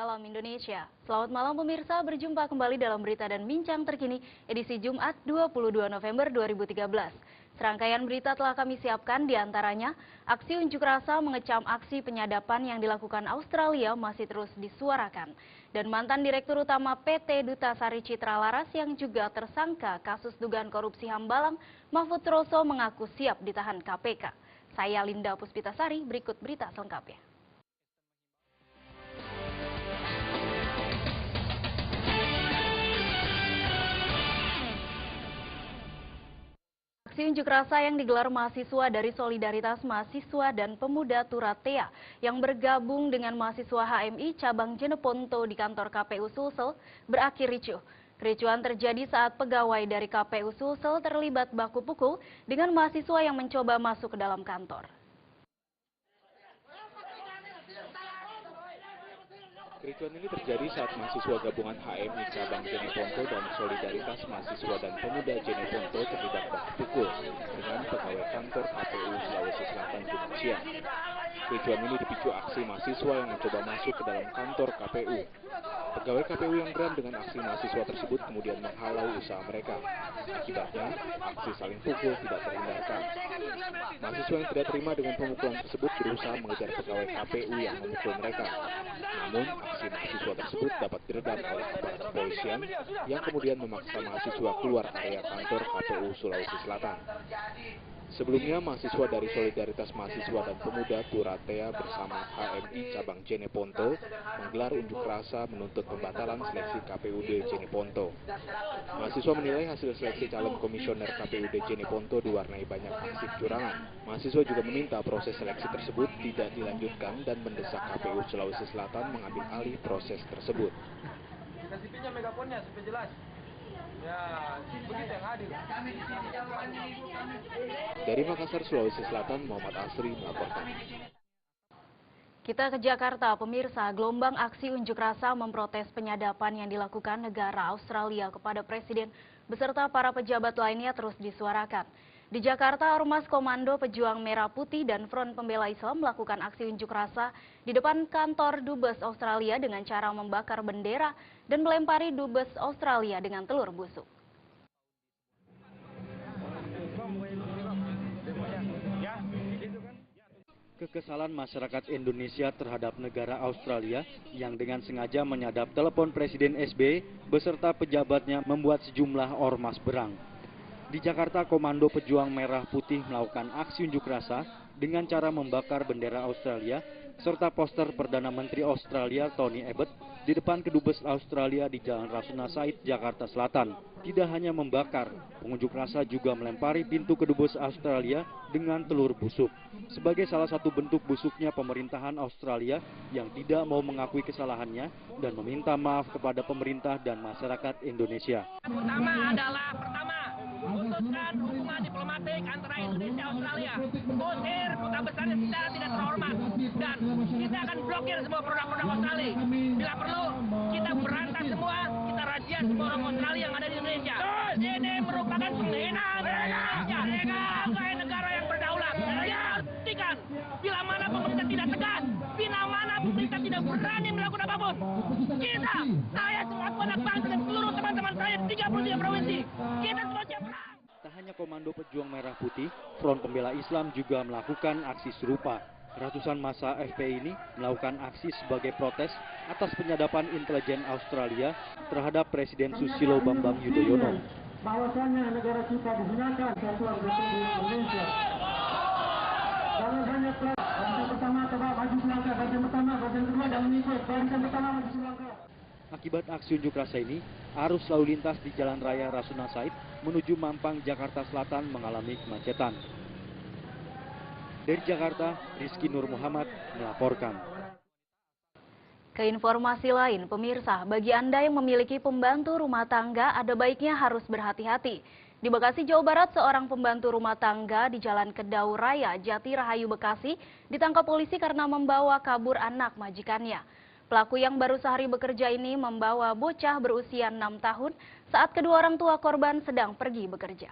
Salam Indonesia. Selamat malam pemirsa, berjumpa kembali dalam berita dan bincang terkini edisi Jumat 22 November 2013. Serangkaian berita telah kami siapkan, diantaranya aksi unjuk rasa mengecam aksi penyadapan yang dilakukan Australia masih terus disuarakan. Dan mantan Direktur Utama PT Duta Sari Citra Laras yang juga tersangka kasus dugaan korupsi Hambalang, Mahfud Roso mengaku siap ditahan KPK. Saya Linda Puspitasari, berikut berita selengkapnya. Aksi unjuk rasa yang digelar mahasiswa dari Solidaritas Mahasiswa dan Pemuda Turatea yang bergabung dengan mahasiswa HMI cabang Jeneponto di kantor KPU Sulsel berakhir ricuh. Kericuhan terjadi saat pegawai dari KPU Sulsel terlibat baku pukul dengan mahasiswa yang mencoba masuk ke dalam kantor. Kericuan ini terjadi saat mahasiswa gabungan HMI cabang Jeneponto dan Solidaritas Mahasiswa dan Pemuda Jeneponto terlibat baku pukul dengan pegawai kantor KPU Sulawesi Selatan Jumat siang. Kericuan ini dipicu aksi mahasiswa yang mencoba masuk ke dalam kantor KPU. Pegawai KPU yang geram dengan aksi mahasiswa tersebut kemudian menghalau usaha mereka. Akibatnya, aksi saling pukul tidak terhindarkan. Mahasiswa yang tidak terima dengan pemukulan tersebut berusaha mengejar pegawai KPU yang memukul mereka. Namun, aksi mahasiswa tersebut dapat diredam oleh aparat kepolisian yang kemudian memaksa mahasiswa keluar area kantor KPU Sulawesi Selatan. Sebelumnya, mahasiswa dari Solidaritas Mahasiswa dan Pemuda Turatea bersama HMI cabang Jeneponto menggelar unjuk rasa menuntut pembatalan seleksi KPUD Jeneponto. Mahasiswa menilai hasil seleksi calon komisioner KPUD Jeneponto diwarnai banyak aksi kecurangan. Mahasiswa juga meminta proses seleksi tersebut tidak dilanjutkan dan mendesak KPU Sulawesi Selatan mengambil alih proses tersebut. Kasih pinjam megafonnya supaya jelas. Ya, begitu yang adil. Dari Makassar, Sulawesi Selatan, Muhammad Asri melaporkan. Kita ke Jakarta, pemirsa. Gelombang aksi unjuk rasa memprotes penyadapan yang dilakukan negara Australia kepada Presiden beserta para pejabat lainnya terus disuarakan. Di Jakarta, Ormas Komando Pejuang Merah Putih dan Front Pembela Islam melakukan aksi unjuk rasa di depan kantor Dubes Australia dengan cara membakar bendera dan melempari Dubes Australia dengan telur busuk. Kekesalan masyarakat Indonesia terhadap negara Australia yang dengan sengaja menyadap telepon Presiden SBY beserta pejabatnya membuat sejumlah ormas berang. Di Jakarta, Komando Pejuang Merah Putih melakukan aksi unjuk rasa dengan cara membakar bendera Australia serta poster Perdana Menteri Australia Tony Abbott di depan Kedubes Australia di Jalan Rasuna Said, Jakarta Selatan. Tidak hanya membakar, pengunjuk rasa juga melempari pintu Kedubes Australia dengan telur busuk. Sebagai salah satu bentuk busuknya pemerintahan Australia yang tidak mau mengakui kesalahannya dan meminta maaf kepada pemerintah dan masyarakat Indonesia. Pertama, putuskan hubungan diplomatik antara Indonesia dan Australia. Usir duta besarnya secara tidak terhormat. Dan kita akan blokir semua produk-produk Australia. Bila perlu, kita berantas semua, kita razia semua orang Australia yang ada di Indonesia. Ini merupakan penghinaan Indonesia. Sebagai negara yang berdaulat. Buktikan, bila mana pemerintah tidak tegas, bila mana pemerintah tidak berani melakukan apapun. Kita, saya selaku anak bangsa dan seluruh teman-teman saya 33 provinsi. Kita semua siap perang. Tak hanya Komando Pejuang Merah Putih, Front Pembela Islam juga melakukan aksi serupa. Ratusan massa FPI ini melakukan aksi sebagai protes atas penyadapan intelijen Australia terhadap Presiden Susilo Bambang Yudhoyono. Bahwasanya negara kita digunakan Satuan Republik Indonesia. Jangan hanya barisan pertama coba maju selangkah, barisan pertama, barisan kedua dan mengikut, barisan pertama maju selangkah. Akibat aksi unjuk rasa ini, arus lalu lintas di Jalan Raya Rasuna Said menuju Mampang, Jakarta Selatan mengalami kemacetan. Dari Jakarta, Rizky Nur Muhammad melaporkan. Ke informasi lain, pemirsa, bagi Anda yang memiliki pembantu rumah tangga, ada baiknya harus berhati-hati. Di Bekasi, Jawa Barat, seorang pembantu rumah tangga di Jalan Kedau Raya, Jati Rahayu, Bekasi, ditangkap polisi karena membawa kabur anak majikannya. Pelaku yang baru sehari bekerja ini membawa bocah berusia 6 tahun saat kedua orang tua korban sedang pergi bekerja.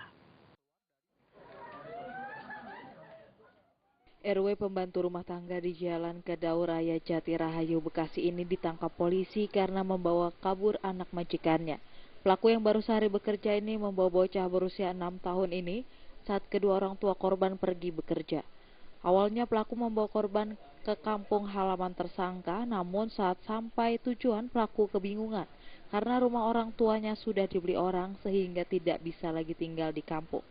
RW pembantu rumah tangga di Jalan Kedaung Raya Jati Rahayu, Bekasi ini ditangkap polisi karena membawa kabur anak majikannya. Pelaku yang baru sehari bekerja ini membawa bocah berusia 6 tahun ini saat kedua orang tua korban pergi bekerja. Awalnya pelaku membawa korban ke kampung halaman tersangka, namun saat sampai tujuan pelaku kebingungan karena rumah orang tuanya sudah dibeli orang sehingga tidak bisa lagi tinggal di kampung.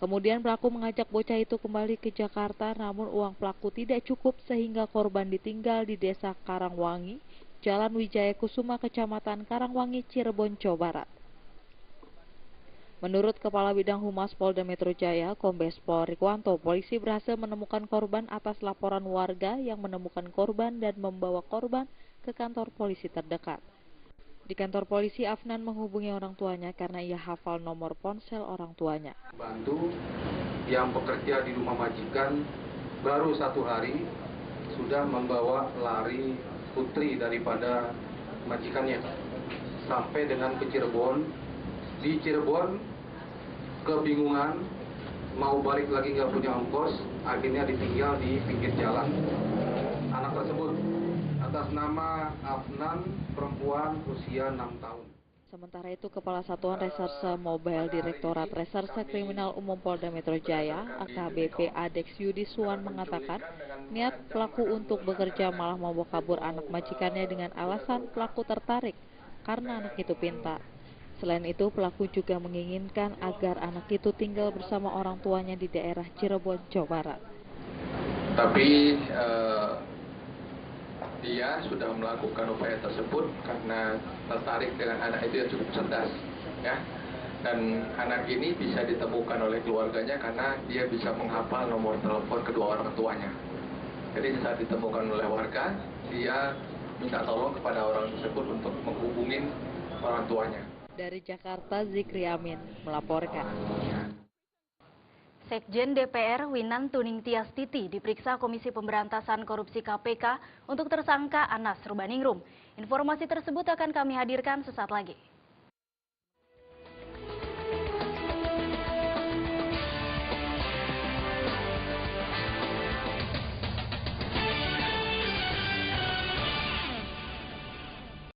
Kemudian pelaku mengajak bocah itu kembali ke Jakarta, namun uang pelaku tidak cukup sehingga korban ditinggal di Desa Karangwangi, Jalan Wijaya Kusuma, Kecamatan Karangwangi, Cirebon, Jawa Barat. Menurut Kepala Bidang Humas Polda Metro Jaya, Kombes Pol Rikwanto, polisi berhasil menemukan korban atas laporan warga yang menemukan korban dan membawa korban ke kantor polisi terdekat. Di kantor polisi, Afnan menghubungi orang tuanya karena ia hafal nomor ponsel orang tuanya. Bantu yang bekerja di rumah majikan baru 1 hari sudah membawa lari putri daripada majikannya sampai dengan ke Cirebon. Di Cirebon kebingungan mau balik lagi nggak punya ongkos, akhirnya ditinggal di pinggir jalan. Anak tersebut atas nama Afnan, perempuan usia 6 tahun. Sementara itu, Kepala Satuan Reserse Mobile Direktorat Reserse Kriminal Umum Polda Metro Jaya, AKBP Adex Yudi Suwan mengatakan, niat pelaku untuk bekerja malah membawa kabur anak majikannya dengan alasan pelaku tertarik karena anak itu pintar. Selain itu, pelaku juga menginginkan agar anak itu tinggal bersama orang tuanya di daerah Cirebon, Jawa Barat. Tapi dia sudah melakukan upaya tersebut karena tertarik dengan anak itu yang cukup cerdas, ya. Dan anak ini bisa ditemukan oleh keluarganya karena dia bisa menghafal nomor telepon kedua orang tuanya. Jadi saat ditemukan oleh warga, dia minta tolong kepada orang tersebut untuk menghubungin orang tuanya. Dari Jakarta, Zikri Amin melaporkan. Sekjen DPR Winan Tuning Tiastiti diperiksa Komisi Pemberantasan Korupsi KPK untuk tersangka Anas Urbaningrum. Informasi tersebut akan kami hadirkan sesaat lagi.